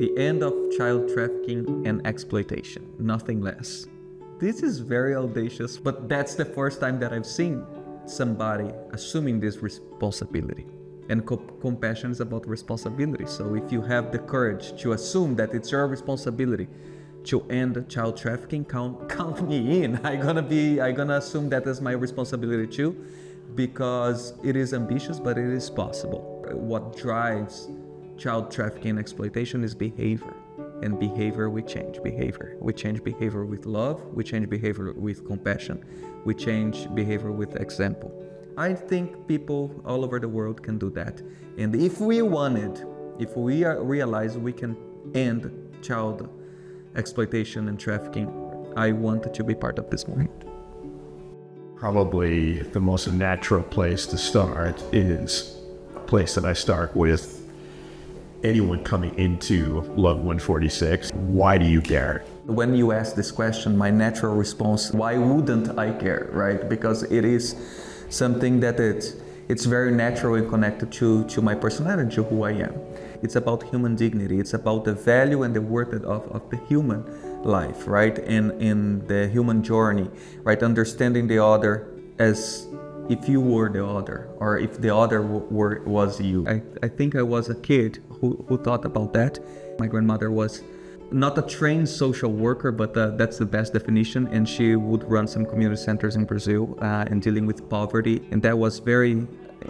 The end of child trafficking and exploitation, nothing less. This is very audacious, but that's the first time that I've seen somebody assuming this responsibility. And compassion is about responsibility. So if you have the courage to assume that it's your responsibility to end child trafficking, count me in. I'm gonna assume that as my responsibility too, because it is ambitious, but it is possible. What drives child trafficking and exploitation is behavior. And behavior, we change behavior. We change behavior with love, we change behavior with compassion, we change behavior with example. I think people all over the world can do that. And if we realize we can end child exploitation and trafficking, I want to be part of this movement. Probably the most natural place to start is a place that I start with anyone coming into Love 146. Why do you care? When you ask this question, my natural response, why wouldn't I care, right? Because it is something that it's very natural and connected to my personality, to who I am. It's about human dignity. It's about the value and the worth of the human life, right? And in the human journey, right? Understanding the other as if you were the other, or if the other was you. I think I was a kid who thought about that. My grandmother was not a trained social worker, but that's the best definition. And she would run some community centers in Brazil and dealing with poverty. And that was very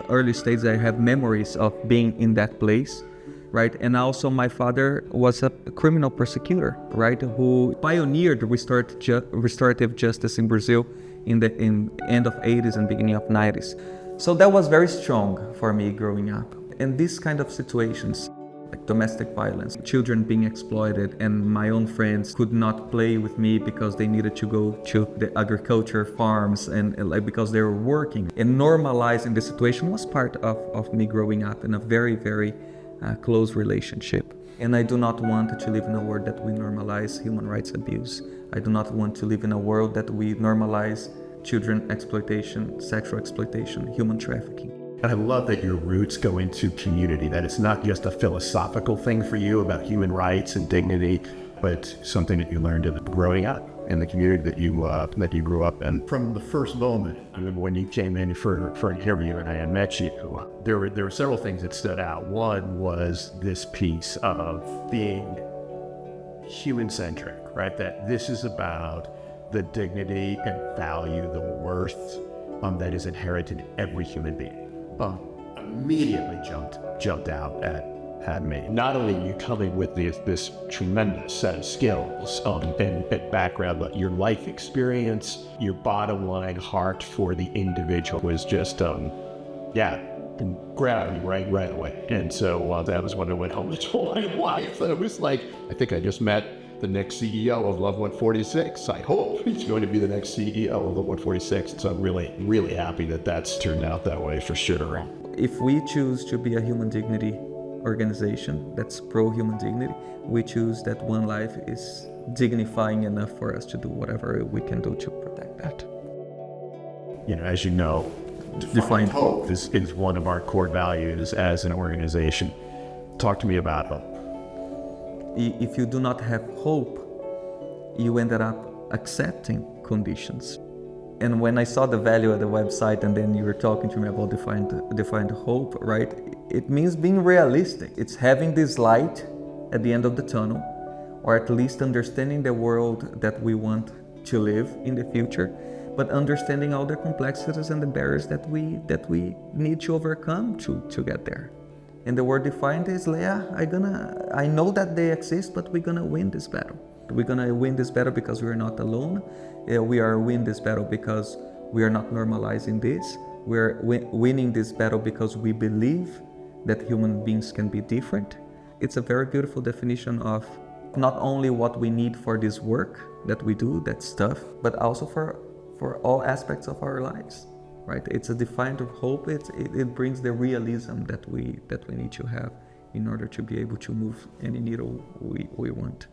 early stage. I have memories of being in that place, right? And also my father was a criminal prosecutor, right? Who pioneered restorative justice in Brazil in the end of 80s and beginning of 90s. So that was very strong for me growing up. And these kind of situations, like domestic violence, children being exploited, and my own friends could not play with me because they needed to go to the agriculture farms and like because they were working. And normalizing the situation was part of me growing up in a very, very close relationship. And I do not want to live in a world that we normalize human rights abuse. I do not want to live in a world that we normalize children exploitation, sexual exploitation, human trafficking. And I love that your roots go into community, that it's not just a philosophical thing for you about human rights and dignity, but something that you learned growing up in the community that you grew up in. From the first moment, I remember when you came in for an interview and I had met you, there were several things that stood out. One was this piece of being human-centric, right? That this is about the dignity and value, the worth that is inherent in every human being. Immediately jumped out at me. Not only are you coming with this tremendous set of skills and background, but your life experience, your bottom line heart for the individual was just, grabbed me right away. And so that was when I went home and told my wife. I was like, I think I just met the next CEO of Love 146. I hope he's going to be the next CEO of Love 146. So I'm really, really happy that that's turned out that way for sure. If we choose to be a human dignity organization that's pro-human dignity, we choose that one life is dignifying enough for us to do whatever we can do to protect that. You know, as you know, defined hope is one of our core values as an organization. Talk to me about hope. If you do not have hope, you ended up accepting conditions. And when I saw the value of the website, and then you were talking to me about defined hope, right? It means being realistic. It's having this light at the end of the tunnel, or at least understanding the world that we want to live in the future, but understanding all the complexities and the barriers that we need to overcome to get there. And the word defined is, I know that they exist, but we're gonna win this battle. We're gonna win this battle because we're not alone. We are win this battle because we are not normalizing this. We're winning this battle because we believe that human beings can be different. It's a very beautiful definition of not only what we need for this work that we do, that stuff, but also for all aspects of our lives, right? It's a defined hope. It brings the realism that we need to have in order to be able to move any needle we want.